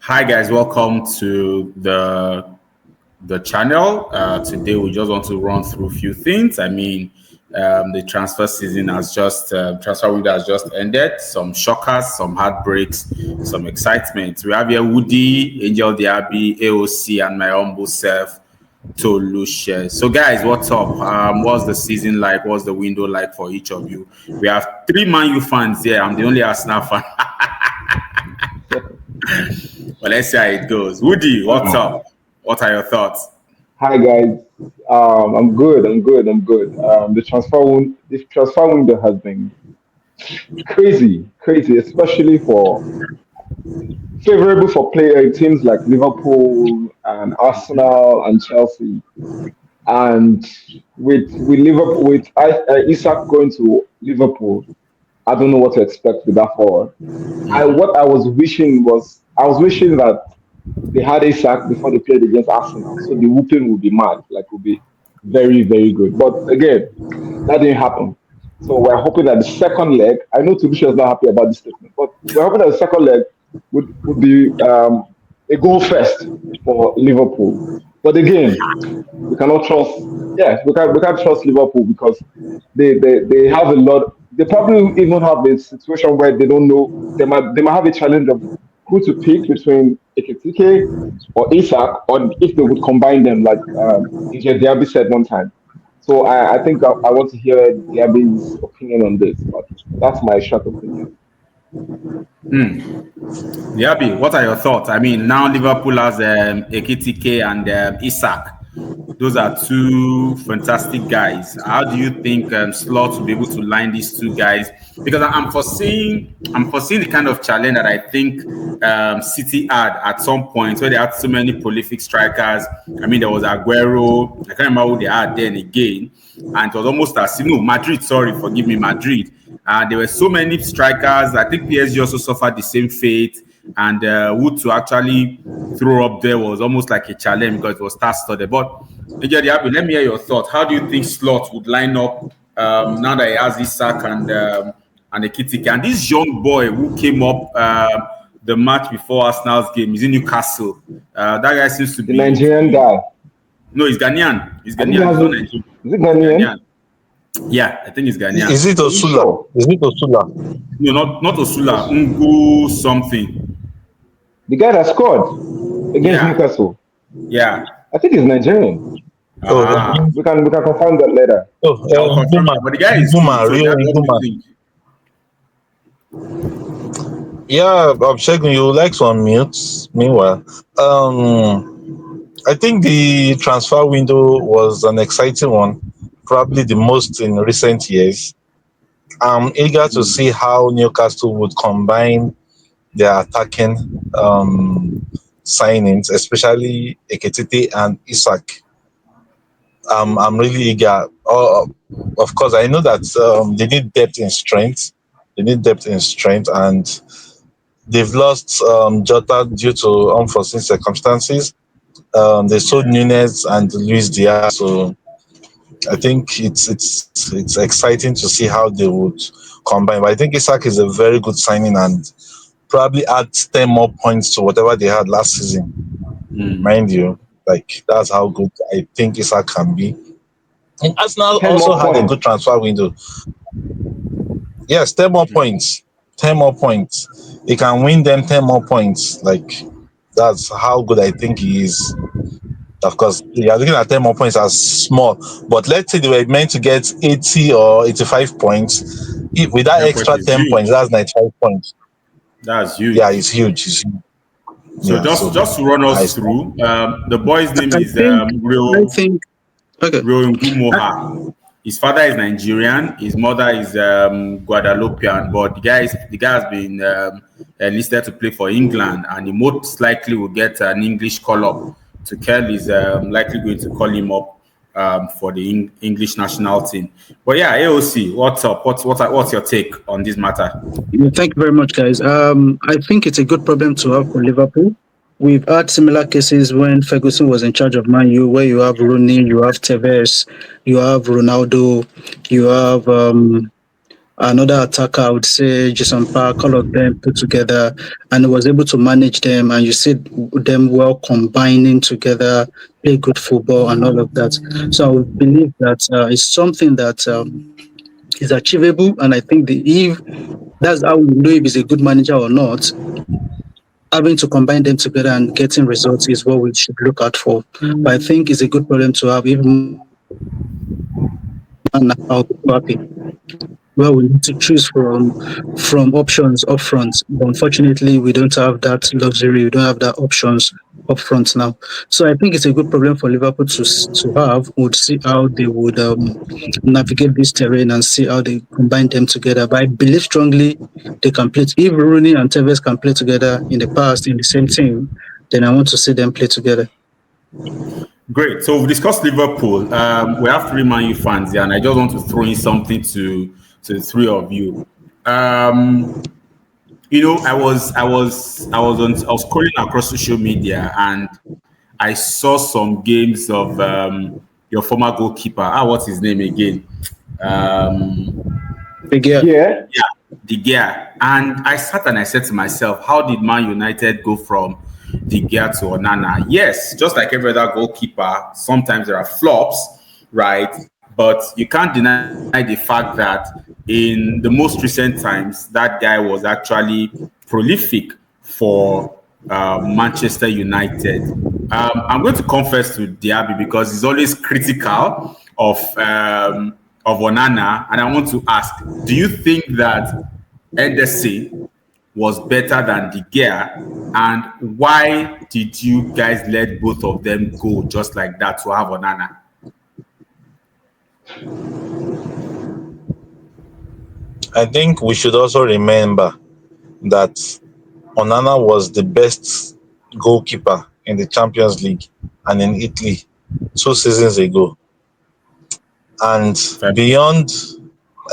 Hi guys, welcome to the channel. Today we just want to run through a few things. The transfer season has just transfer window has just ended. Some shockers, some heartbreaks, some excitement. We have here Woody, Angel Diaby, AOC, and my humble self, Tolushe. So guys, what's up? What's the season like? What's the window like for each of you? We have three Man U fans here. I'm the only Arsenal fan. Well, let's see how it goes. Woody, what's up? What are your thoughts? Hi guys, I'm good. The transfer window has been crazy, especially for favorable for player teams like Liverpool and Arsenal and Chelsea. And with Liverpool, Isak going to Liverpool, I don't know what to expect with that forward. What I was wishing that they had Isak before they played against Arsenal, so the whooping would be mad, like would be very good. But again, that didn't happen. So we're hoping that the second leg. I know Tubisha is not happy about this statement, but we're hoping that the second leg would be a goal first for Liverpool. But again, we cannot trust. Yeah, we can't trust Liverpool because they have a lot. They probably even have a situation where they don't know. They might have a challenge of who to pick between Ekitike or Isak, or if they would combine them, like AJ Diaby said one time. So I think I want to hear Diaby's opinion on this, but that's my short opinion. Diaby, what are your thoughts? Now Liverpool has Ekitike and Isak. Those are two fantastic guys. How do you think Slot will be able to line these two guys? Because I'm foreseeing the kind of challenge that I think City had at some point where they had so many prolific strikers. There was Aguero. I can't remember who they had then again, and it was almost as Madrid. Sorry, forgive me, Madrid. There were so many strikers. I think PSG also suffered the same fate. And who to actually throw up there was almost like a challenge because it was star-studded. But let me hear your thoughts. How do you think Slot would line up now that he has Isak and Ekitike? And this young boy who came up the match before Arsenal's game is in Newcastle. That guy seems to be the Nigerian guy. No, he's Ghanaian. He's Ghanaian. Is it Ghanaian? Yeah, I think it's Ghanaian. Is it Osula? Is it Osula? No, not Osula. Ungu something. The guy that scored against Newcastle. Yeah. I think he's Nigerian. We can confirm that later. But the guy is Yeah, I'm checking. You like some mutes. Meanwhile, I think the transfer window was an exciting one, probably the most in recent years. I'm eager to see how Newcastle would combine their attacking signings, especially Ekitike and Isak. I'm really eager. Of course, I know that they need depth in strength. And they've lost Jota due to unforeseen circumstances. They sold Nunes and Luis Diaz, so I think it's exciting to see how they would combine. But I think Isak is a very good signing and probably adds 10 more points to whatever they had last season. Mind you, like that's how good I think Isak can be. And Arsenal also had a good transfer window. Yes, 10 more points. 10 more points. He can win them 10 more points. Like that's how good I think he is. Of course, you are looking at 10 more points as small, but let's say they were meant to get 80 or 85 points. With that extra 10 points, that's 95 points. That's huge. Yeah, it's huge. So just to run us through, the boy's name is Moha. His father is Nigerian. His mother is Guadeloupean. But the guy has been enlisted to play for England, and he most likely will get an English call-up. Tuchel is likely going to call him up for the English national team. But yeah, AOC, what's up? What's your take on this matter? Thank you very much, guys. I think it's a good problem to have for Liverpool. We've had similar cases when Ferguson was in charge of Man U, where you have Rooney, you have Tevez, you have Ronaldo, you have another attacker, I would say Jason Park, all of them put together, and he was able to manage them. And you see them well combining together, play good football, and all of that. So I would believe that it's something that is achievable. And I think if that's how we know if he's a good manager or not, having to combine them together and getting results is what we should look out for. But I think it's a good problem to have. If man, I'll be happy. Well, we need to choose from options up front. But unfortunately, we don't have that luxury. We don't have that options up front now. So I think it's a good problem for Liverpool to have. We'll see how they would navigate this terrain and see how they combine them together. But I believe strongly they can play. If Rooney and Tevez can play together in the past in the same team, then I want to see them play together. Great. So we've discussed Liverpool. We have three Man U fans here, and I just want to throw in something to the three of you. You know, I was scrolling across social media, and I saw some games of your former goalkeeper. What's his name again? Yeah. Yeah. De Gea. And I sat and I said to myself, how did Man United go from De Gea to Onana? Yes, just like every other goalkeeper, sometimes there are flops, right? But you can't deny the fact that in the most recent times, that guy was actually prolific for Manchester United. I'm going to confess to Diaby because he's always critical of Onana, and I want to ask: do you think that Ederson was better than De Gea, and why did you guys let both of them go just like that to have Onana? I think we should also remember that Onana was the best goalkeeper in the Champions League and in Italy 2 seasons ago. And beyond,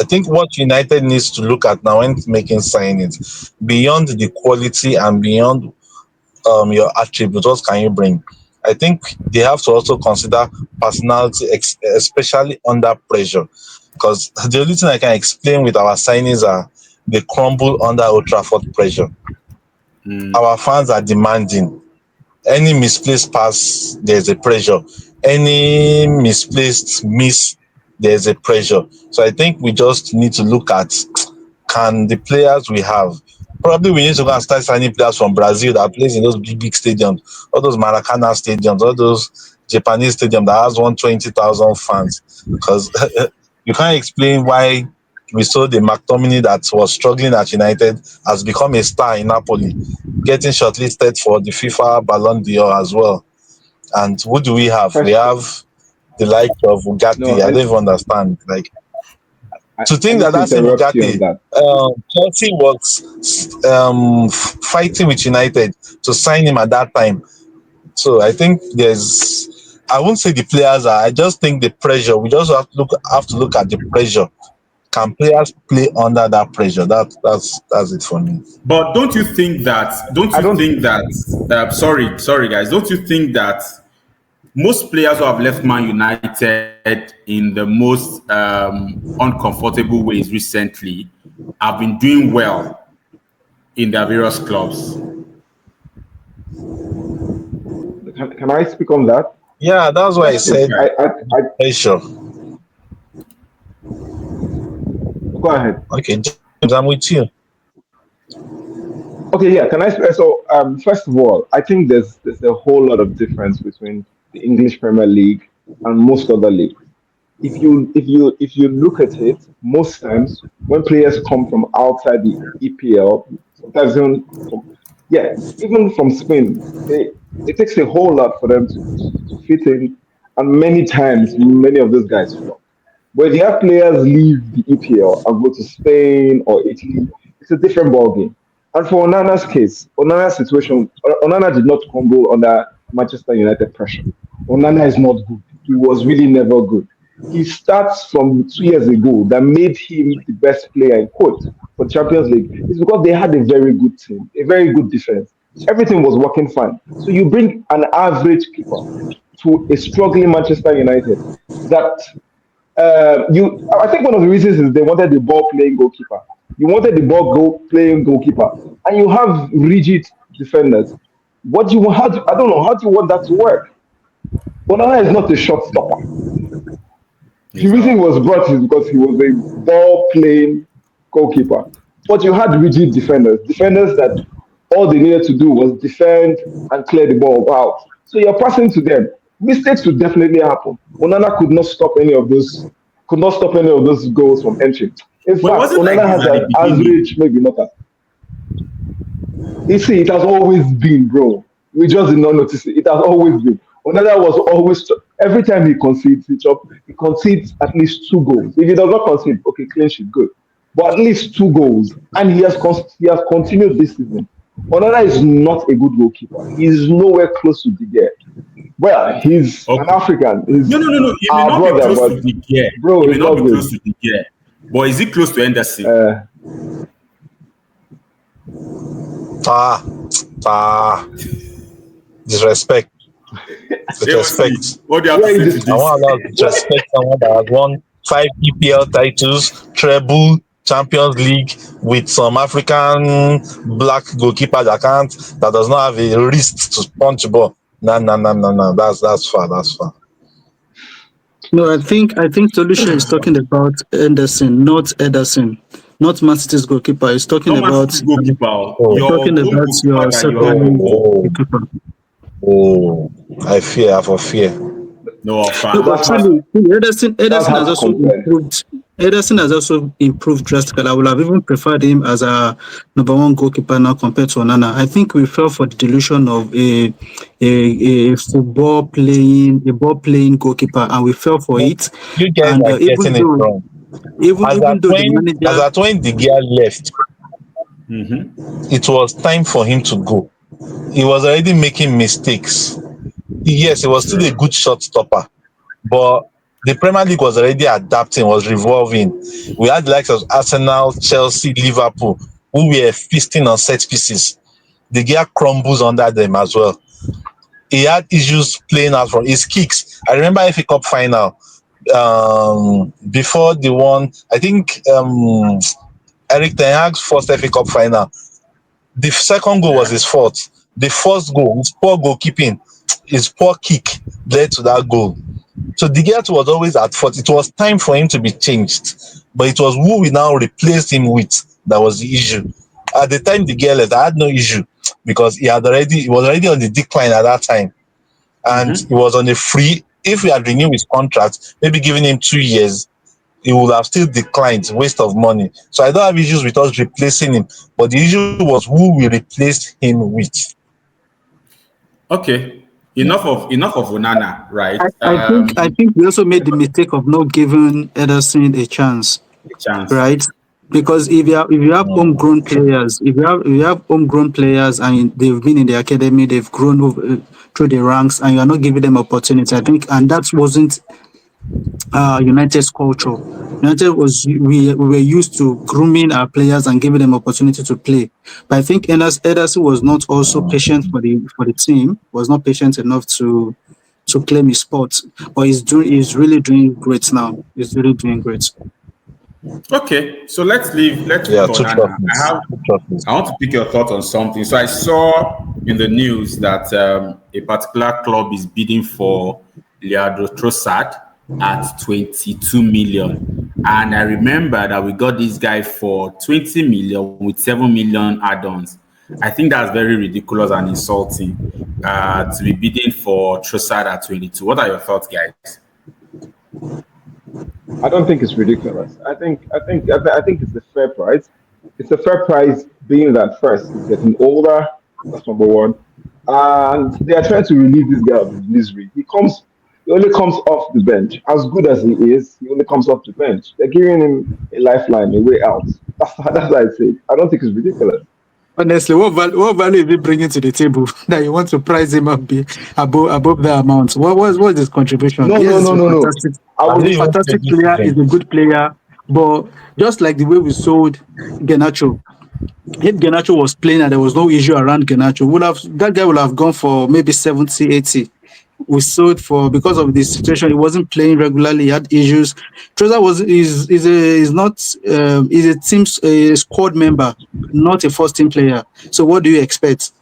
I think what United needs to look at now when making signings, beyond the quality and beyond your attributes, what can you bring? I think they have to also consider personality, especially under pressure. Because the only thing I can explain with our signings are they crumble under Old Trafford pressure. Our fans are demanding. Any misplaced pass, there's a pressure. Any misplaced miss, there's a pressure. So I think we just need to look at, can the players we have, probably we need to go and start signing players from Brazil that plays in those big stadiums, all those Maracana stadiums, all those Japanese stadiums that has 120,000 fans. Because you can't explain why we saw the McTominay that was struggling at United has become a star in Napoli, getting shortlisted for the FIFA Ballon d'Or as well. And who do we have? We have the like of No, Ugarte. I don't even understand. Like, to I think need that to that same interrupt you on Ugarte, that. Chelsea was fighting with United to sign him at that time. So I think I won't say the players are. I just think the pressure. We just have to look at the pressure. Can players play under that pressure? That's it for me. But don't you think that? Don't I you don't. think that? Sorry, guys. Don't you think that most players who have left Man United in the most uncomfortable ways recently have been doing well in their various clubs? Can I speak on that? Yeah, that's why I First thing, said I pressure. go ahead. Okay, James, I'm with you. Okay, yeah. Can I? So, first of all, I think there's a whole lot of difference between the English Premier League and most other leagues. If you look at it, most times when players come from outside the EPL, sometimes even from Spain, it takes a whole lot for them to fit in, and many times many of those guys flop. But if you have players leave the EPL and go to Spain or Italy, it's a different ballgame. And for Onana's case, Onana's situation, Onana did not crumble under Manchester United pressure. Onana is not good. He was really never good. He starts from 2 years ago that made him the best player in quote for Champions League. It's because they had a very good team, a very good defense. Everything was working fine. So you bring an average keeper to a struggling Manchester United that I think one of the reasons is they wanted the ball playing goalkeeper. You wanted the playing goalkeeper, and you have rigid defenders. What do you want? I don't know. How do you want that to work? Onana is not a shot stopper. The He's reason he not. was brought is because he was a ball playing goalkeeper. But you had rigid defenders that all they needed to do was defend and clear the ball out. So you're passing to them. Mistakes would definitely happen. Onana could not stop any of those goals from entering. In But it fact, wasn't like Onana this has at the an beginning. average, maybe not as you see, it has always been, bro. We just did not notice it. It has always been. Onana was always every time he concedes, he concedes at least 2 goals. If he does not concede, okay, clean sheet, good. But at least 2 goals, and he has continued this season. Onana is not a good goalkeeper. He is nowhere close to the gear. Well, he's an Okay. African. No, He's no, no, no. He may our not be brother, close but to the gear. bro, He may it's not not be good. close to the gear. But is he close to Henderson? Uh, Ah, ah, disrespect, Seriously, disrespect. what do you have to where say is to it? I this? want to allow disrespect someone that has won 5 EPL titles, treble, Champions League with some African black goalkeeper that does not have a wrist to punch ball. No, no, no, no, no. That's far. That's far. No, I think Tolusha is talking about Anderson, not Ederson, not Man City's goalkeeper. He's talking No Man about City goalkeeper. Oh, Your talking own about goalkeeper your that you are second hoping for. oh, goalkeeper. oh. I for fear. No, No, far. but That's hard. truly, That's Ederson hard has to also compare. improved. Ederson has also improved drastically. I would have even preferred him as a number one goalkeeper now compared to Onana. I think we fell for the delusion of a ball playing goalkeeper, and we fell for No, it. you guys And are getting it wrong. even though the As manager, at when the gear left, Mm-hmm. it was time for him to go. He was already making mistakes. Yes, he was still a True. good shot stopper, but the Premier League was already adapting, was revolving. We had the likes of Arsenal, Chelsea, Liverpool, who were feasting on set pieces. The gear crumbles under them as well. He had issues playing out from his kicks. I remember FA Cup final, before the one, I think Eric Ten Hag's first FA Cup final. The second goal was Yeah. his fault. The first goal, his poor goalkeeping, his poor kick led to that goal. So De Gea was always at fault. It was time for him to be changed, but it was who we now replaced him with that was the issue. At the time De Gea left, I had no issue because he was already on the decline at that time, and he Mm-hmm. was on a free. If we had renewed his contract, maybe giving him 2 years, he would have still declined, waste of money. So I don't have issues with us replacing him, but the issue was who we replaced him with. Okay. Enough of Onana, right? I think we also made the mistake of not giving Ederson a chance, A chance. right? Because if you have Mm. homegrown players, if you have homegrown players and they've been in the academy, they've grown over, through the ranks, and you are not giving them opportunity, I think, and that wasn't United's culture. United we were used to grooming our players and giving them opportunity to play. But I think Ederson was not also patient for the team. Was not patient enough to claim his spot. But he's really doing great now. He's really doing great. Okay. So let's leave Yeah, two Onana. trophies. Two trophies. I want to pick your thought on something. So I saw in the news that a particular club is bidding for Leandro Trossard at 22 million. And I remember that we got this guy for 20 million with 7 million add-ons. I think that's very ridiculous and insulting to be bidding for Trossard at 22. What are your thoughts, guys? I don't think it's ridiculous. I think it's a fair price. It's a fair price, being that first he's getting older. That's number one, and they are trying to relieve this guy of his misery. He only comes off the bench. As good as he is, he only comes off the bench. They're giving him a lifeline, a way out. That's what I say. I don't think it's ridiculous. Honestly, what value is he bringing to the table that you want to price him up above the amount? What's his contribution? No, Yes, no, he's no, a no, no. fantastic, I Has would. he he's a even played fantastic this player. He's season? a good player, but just like the way we sold Garnacho, if Garnacho was playing and there was no issue around Garnacho, that guy would have gone for maybe 70, 80. we sold for because of the situation. He wasn't playing regularly. He had issues. Trossard is not is a team's a squad member, not a first team player. So what do you expect?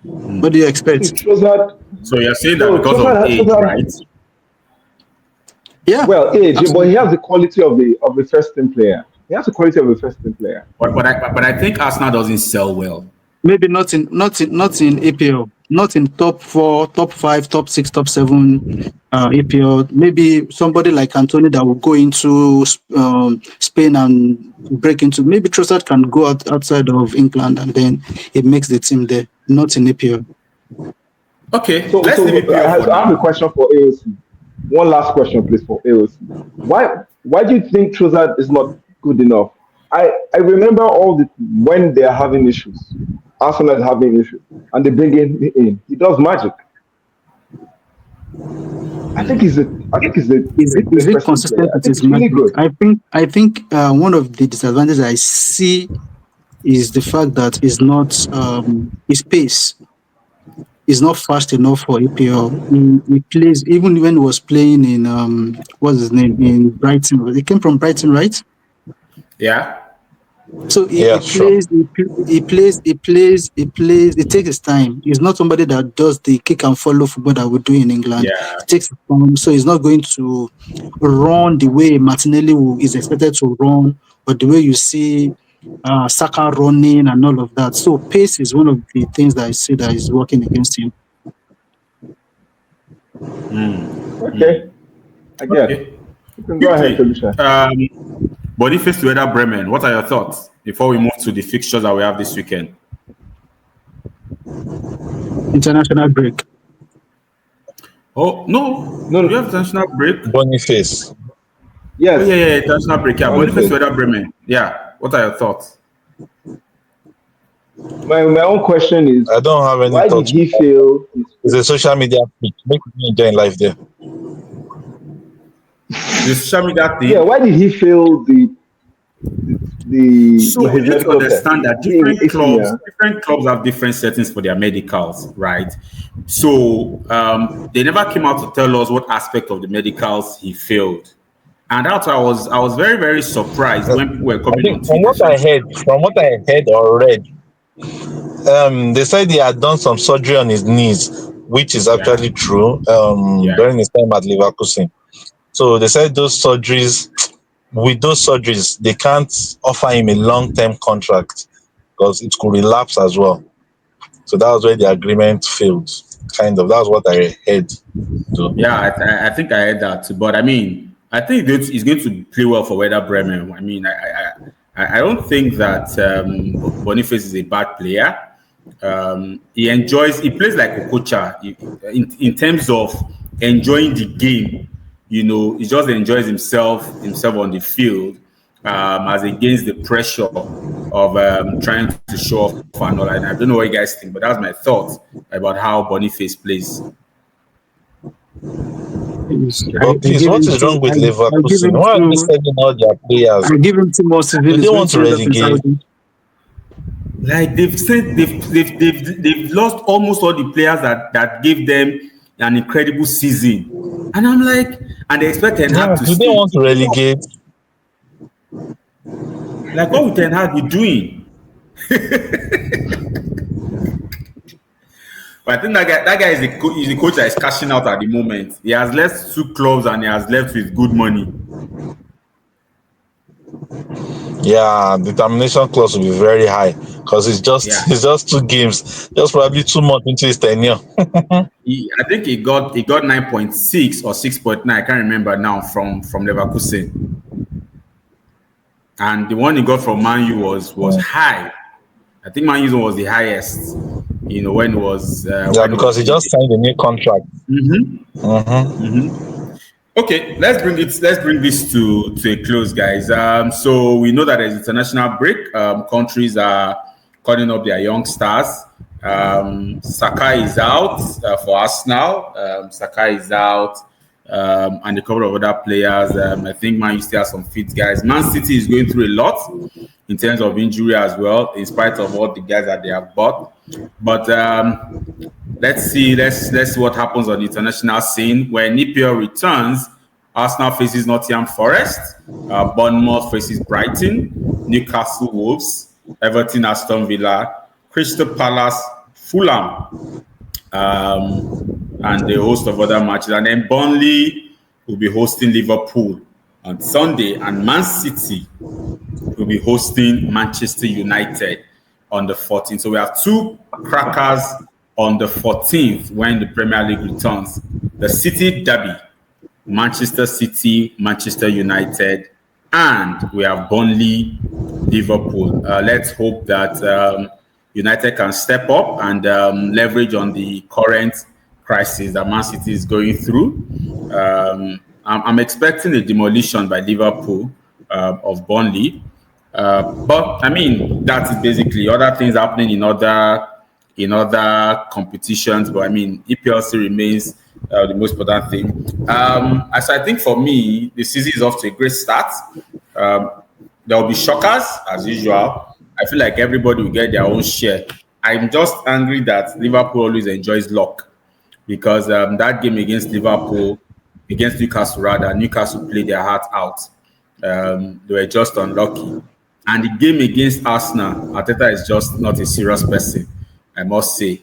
What do you See, expect? Trossard, So you're saying that no, because of age, right? Yeah, well, age, but he absolutely. has the quality of the first team player. He has the quality of a first team player. But I think Arsenal doesn't sell well. Maybe not in APL, not in top four, top five, top six, top seven APL. Maybe somebody like Anthony that will go into Spain and break into. Maybe Trossard can go outside of England and then it makes the team there. Not in APL. Okay, So, let's leave EPL for I have a now. question for AOC. One last question, please, for AOC. Why do you think Trossard is not good enough? I remember all the when they are having issues, Arsenal is having issues, and they bring him in. He does magic. I think he's Is a it first team player. consistent I with think his he's really magic? good. I think one of the disadvantages I see is the fact that he's not his pace is not fast enough for EPL. He plays even when he was playing in what's his name in Brighton. He came from Brighton, right? Yeah. So he Yeah, sure. plays, he plays. It takes his time. He's not somebody that does the kick and follow football that we do in England. Yeah. It takes his time, so he's not going to run the way Martinelli is expected to run, or the way you see Saka running and all of that. So pace is one of the things that I see that is working against him. Okay, I get. Okay. You can go ahead, Quickly, Felicia. Boniface to Werder Bremen. What are your thoughts before we move to the fixtures that we have this weekend? International break. Oh no, No, we no. have international break. Boniface. Oh Yes, yeah, international break. Yeah, Boniface to Boniface. Werder Bremen. Yeah. What are your thoughts? My own question is, I don't have any why did thoughts. he fail his It's a social media peak. Make me enjoy life there. The social media yeah, thing. why did he fail So his you need to medical test? understand that Is it ACL? different clubs have different settings for their medicals, right? So they never came out to tell us what aspect of the medicals he failed, and that's why I was very very surprised when people were I coming on think Twitter. from what I heard or read, they said he had done some surgery on his knees, which is Yeah, actually true. yeah, During his time at Leverkusen, so they said with those surgeries, they can't offer him a long-term contract because it could relapse as well. So that was where the agreement failed. Kind of. That's what I heard. Though. yeah. I think I heard that too. But I mean, I think he's going to play well for Werder Bremen. I mean, I don't think that Boniface is a bad player. He plays like Okocha in terms of enjoying the game. You know, he just enjoys himself on the field as against the pressure of trying to show off and all. And I don't know what you guys think, but that's my thoughts about how Boniface plays. I But please, give what him is two. wrong with I give Leverkusen? him Why are they two. selling all their players? I give him two more Do they civilians going want to to end up in relegate? Saudi. Like they've lost almost all the players that gave them an incredible season, and I'm like, and they expect Ten Yeah, Hag to do they stay. want to relegate? Like, what would Ten Hag be doing? But I think that guy is the coach that is cashing out at the moment. He has left two clubs and he has left with good money. Yeah, determination clause will be very high because Yeah, it's just 2 games, just probably 2 months into his tenure. I think he got 9.6 or 6.9. I can't remember now from Leverkusen, and the one he got from Man U was high. I think Man U was the highest. You know, Yeah, when it was because he being. just signed a new contract. Okay, let's bring this to a close, guys. So we know that there's international break. Countries are calling up their young stars. Saka is out for Arsenal. Saka is out, and a couple of other players. I think Man U still has some fit guys. Man City is going through a lot in terms of injury as well, in spite of all the guys that they have bought. But let's see what happens on the international scene. When EPL returns, Arsenal faces Nottingham Forest, Bournemouth faces Brighton, Newcastle Wolves, Everton Aston Villa, Crystal Palace Fulham, and a host of other matches. And then Burnley will be hosting Liverpool on Sunday, and Man City will be hosting Manchester United on the 14th. So we have two crackers on the 14th when the Premier League returns. The City Derby, Manchester City, Manchester United, and we have Burnley, Liverpool. Let's hope that United can step up and leverage on the current crisis that Man City is going through. I'm expecting a demolition by Liverpool of Burnley. But I mean, that is basically other things happening in other competitions. But I mean, EPL still remains the most important thing. So I think for me, the season is off to a great start. There will be shockers as usual. I feel like everybody will get their own share. I'm just angry that Liverpool always enjoys luck, because that game against Newcastle played their heart out. They were just unlucky. And the game against Arsenal, Arteta is just not a serious person, I must say,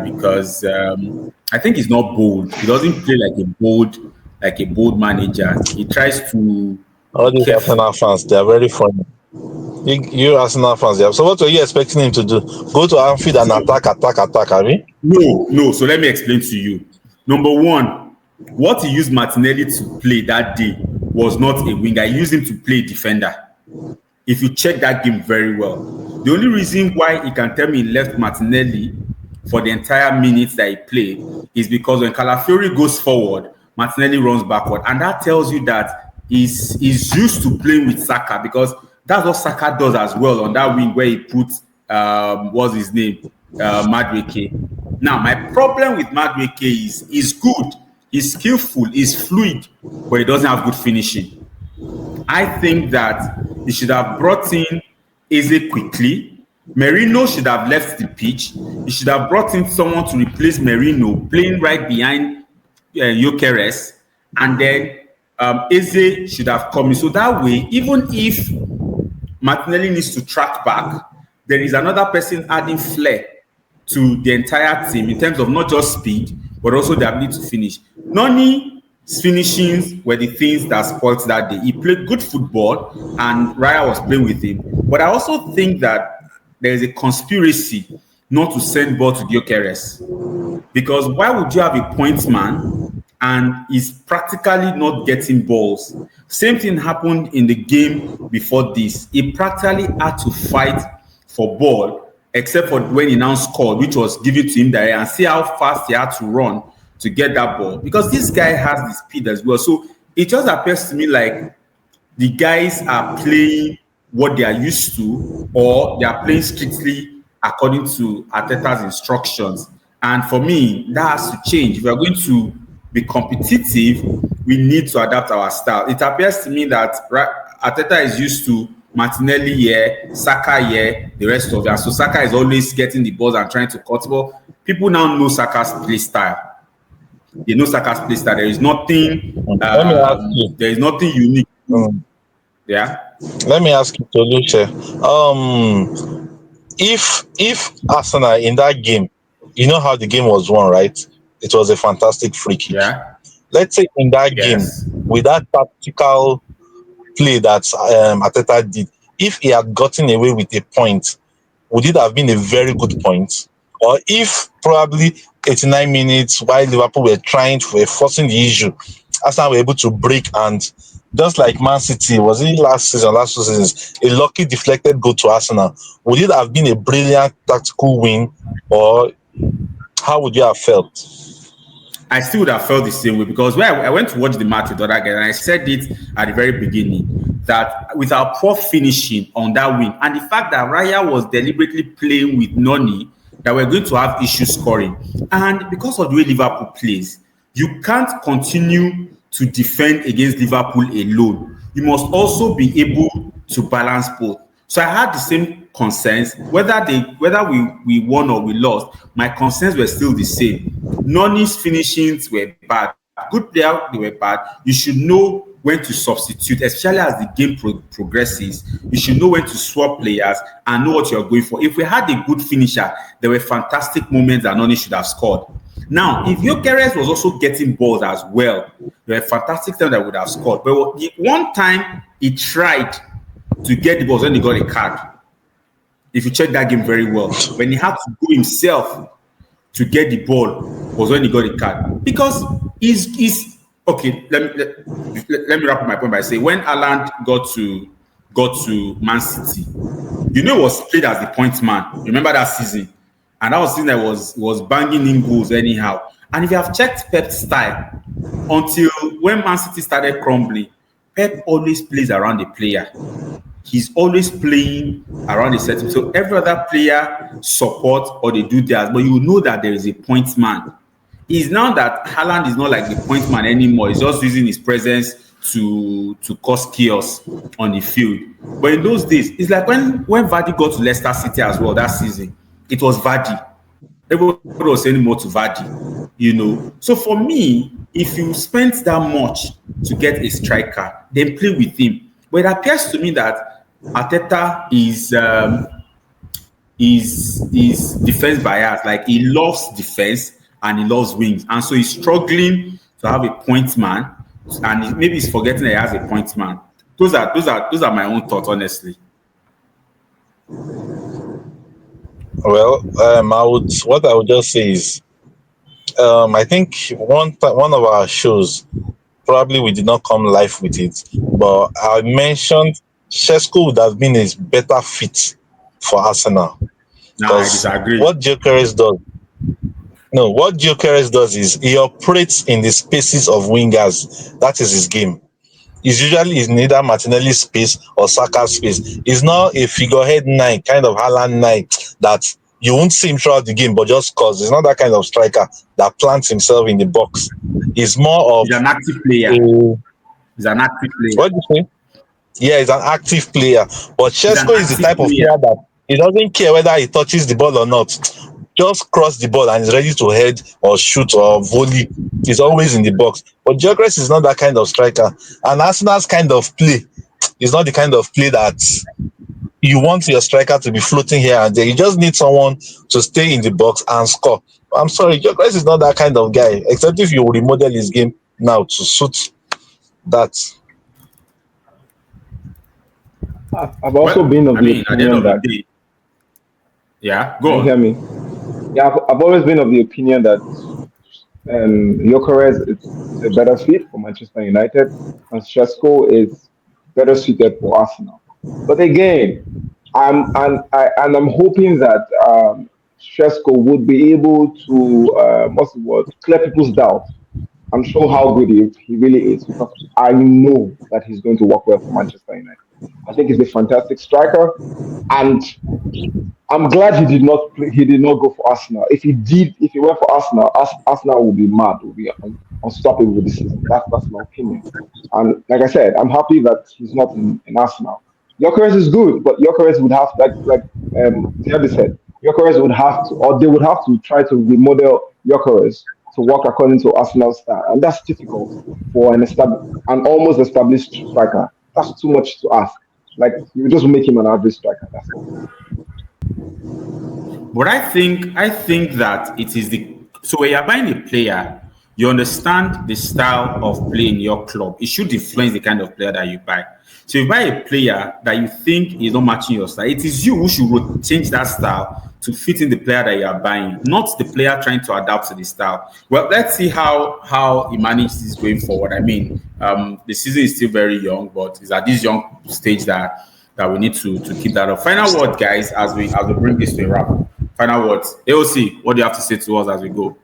because I think he's not bold. He doesn't play like a bold manager. He tries to. All these Arsenal fans, they are very funny. You Arsenal fans, yeah. So what were you expecting him to do? Go to Anfield and attack, I mean? No. So let me explain to you. Number one, what he used Martinelli to play that day was not a winger. He used him to play defender. If you check that game very well, the only reason why he can tell me he left Martinelli for the entire minutes that he played is because when Calafiori goes forward, Martinelli runs backward. And that tells you that he's used to playing with Saka, because that's what Saka does as well on that wing where he puts, what's his name? Madueke. Now, my problem with Madueke is he's good, he's skillful, he's fluid, but he doesn't have good finishing. I think that he should have brought in Eze quickly. Merino should have left the pitch. He should have brought in someone to replace Merino, playing right behind Gyökeres, and then Eze should have come in. So that way, even if Martinelli needs to track back, there is another person adding flair to the entire team in terms of not just speed, but also the ability to finish. Noni's finishings were the things that spoiled that day. He played good football, and Raya was playing with him. But I also think that there is a conspiracy not to send ball to Gyökeres, because why would you have a point man and he's practically not getting balls? Same thing happened in the game before this. He practically had to fight for ball, except for when he now scored, which was given to him there, and see how fast he had to run to get that ball, because this guy has the speed as well. So it just appears to me like the guys are playing what they are used to, or they are playing strictly according to Arteta's instructions. And for me, that has to change. If we are going to be competitive, we need to adapt our style. It appears to me that Arteta is used to Martinelli here, Saka here, the rest of it. So Saka is always getting the balls and trying to cut ball. People now know Saka's play style. They know Saka's play style. There is nothing. There is nothing unique. Yeah. Let me ask you, Toluche. If Arsenal in that game, you know how the game was won, right? It was a fantastic free kick. Yeah. Let's say in that game, with that tactical play that Arteta did, if he had gotten away with a point, would it have been a very good point? Or if probably 89 minutes while Liverpool were forcing the issue, Arsenal were able to break, and just like Man City, was it last 2 seasons, a lucky deflected goal to Arsenal, would it have been a brilliant tactical win, or how would you have felt? I still would have felt the same way, because when I went to watch the match with other guys, and I said it at the very beginning, that with our poor finishing on that win, and the fact that Raya was deliberately playing with Noni, that we're going to have issues scoring. And because of the way Liverpool plays, you can't continue to defend against Liverpool alone. You must also be able to balance both. So I had the same concerns, whether we won or we lost. My concerns were still the same. Noni's finishings were bad. Good player, they were bad. You should know when to substitute, especially as the game progresses. You should know when to swap players and know what you're going for. If we had a good finisher, there were fantastic moments that Noni should have scored. Now, if Gyökeres was also getting balls as well, there were fantastic times that would have scored. But one time he tried to get the balls when he got a card. If you check that game very well, when he had to go himself to get the ball was when he got the card. Because he's okay. Let me wrap up my point by saying when Haaland got to Man City, he was played as the point man. Remember that season? And that was season that was banging in goals anyhow. And if you have checked Pep's style, until when Man City started crumbling, Pep always plays around the player. He's always playing around the setting. So every other player support or they do theirs, but you know that there is a point man. It's now that Haaland is not like the point man anymore. He's just using his presence to cause chaos on the field. But in those days, it's like when Vardy got to Leicester City as well that season, it was Vardy. Everybody was saying more to Vardy, So for me, if you spent that much to get a striker, then play with him. But it appears to me that Arteta is defense biased. Like he loves defense and he loves wings, and so he's struggling to have a point man, and maybe he's forgetting that he has a point man. Those are my own thoughts, honestly. Well, what I would just say is, I think one of our shows, probably we did not come live with it, but I mentioned Šeško would have been a better fit for Arsenal. No, I disagree. What Gyökeres does is he operates in the spaces of wingers. That is his game. He's usually in either Martinelli's space or Saka's space. He's not a figurehead 9, kind of Haaland 9, that you won't see him throughout the game, but just cause. He's not that kind of striker that plants himself in the box. He's more of... He's an active player. He's an active player. What do you say? Yeah, he's an active player. But Šeško is the type of player that he doesn't care whether he touches the ball or not. Just cross the ball and is ready to head or shoot or volley. He's always in the box. But Gyökeres is not that kind of striker. And Arsenal's kind of play is not the kind of play that you want your striker to be floating here and there. You just need someone to stay in the box and score. I'm sorry, Gyökeres is not that kind of guy, except if you remodel his game now to suit that. I've also been of the opinion that... Yeah, go on. Hear me? Yeah, I've always been of the opinion that Gyökeres is a better fit for Manchester United, and Šeško is better suited for Arsenal. But again, I'm hoping that Šeško would be able to clear people's doubt and show how good he really is, because I know that he's going to work well for Manchester United. I think he's a fantastic striker, and I'm glad he did not go for Arsenal. If he went for Arsenal, Arsenal would be mad, would be unstoppable this season. That's my opinion. And like I said, I'm happy that he's not in Arsenal. Gyökeres is good, but Gyökeres would have, like Thierry said, Gyökeres would have to, or they would have to try to remodel Gyökeres to work according to Arsenal's style, and that's difficult for an almost established striker. That's too much to ask. Like, you just make him an average striker. That's all. But I think that it is so when you're buying a player, you understand the style of play in your club. It should influence the kind of player that you buy. So if you buy a player that you think is not matching your style, it is you who should change that style to fit in the player that you are buying, not the player trying to adapt to the style. Well, let's see how he manages this going forward. I mean, the season is still very young, but it's at this young stage that we need to keep that up. Final word, guys, as we bring this to a wrap. Final words. AOC, what do you have to say to us as we go?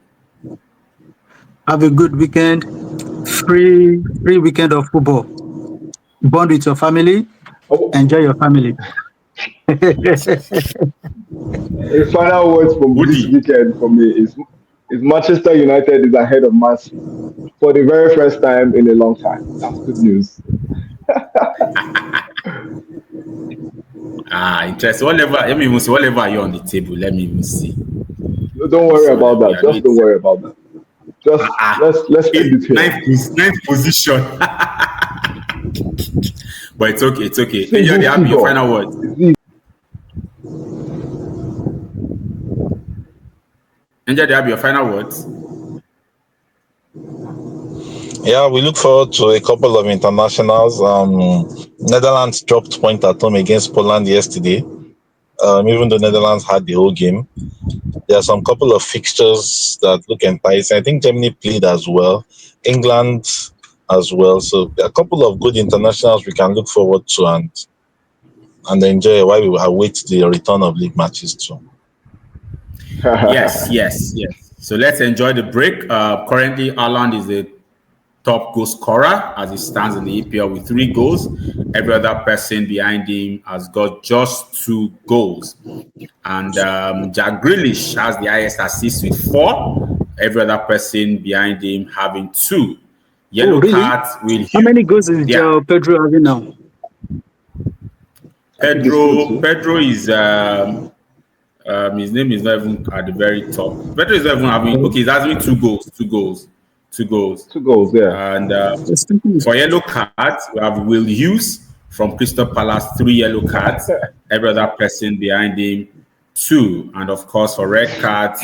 Have a good weekend. Free weekend of football. Bond with your family. Enjoy your family. The final words from this weekend for me is Manchester United is ahead of Man City for the very first time in a long time. That's good news. Interesting. Whatever. Let me even see. Whatever you're on the table. Let me even see. No, don't worry about that. Just don't worry about that. Just let's keep it here. Ninth position. But it's okay. It's okay. Single Angel, they have your figure. final words. Angel, they have your final words. Yeah, we look forward to a couple of internationals. Netherlands dropped point at home against Poland yesterday. Even though Netherlands had the whole game, there are some couple of fixtures that look enticing. I think Germany played as well, England as well. So there are a couple of good internationals we can look forward to and enjoy while we await the return of league matches too. Yes. So let's enjoy the break. Currently, Ireland is the top goal scorer as he stands in the EPL with 3 goals. Every other person behind him has got just 2 goals. And Jack Grealish has the highest assist with 4. Every other person behind him having 2. Yellow really? cards will. How many goals is Pedro having now? Pedro is his name is not even at the very top. Pedro is not even having. Okay, he's having 2 goals. 2 goals. 2 goals, yeah. And for yellow cards, we have Will Hughes from Crystal Palace, 3 yellow cards. Every other person behind him, 2. And of course, for red cards,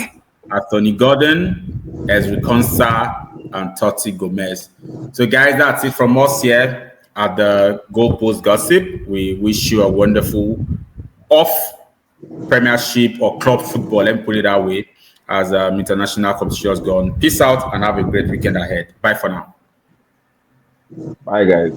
Anthony Gordon, Ezri Konsa, and Totti Gomez. So, guys, that's it from us here at the Goalpost Gossip. We wish you a wonderful off Premiership or club football, let me put it that way, as international competition has gone. Peace out and have a great weekend ahead. Bye for now. Bye, guys.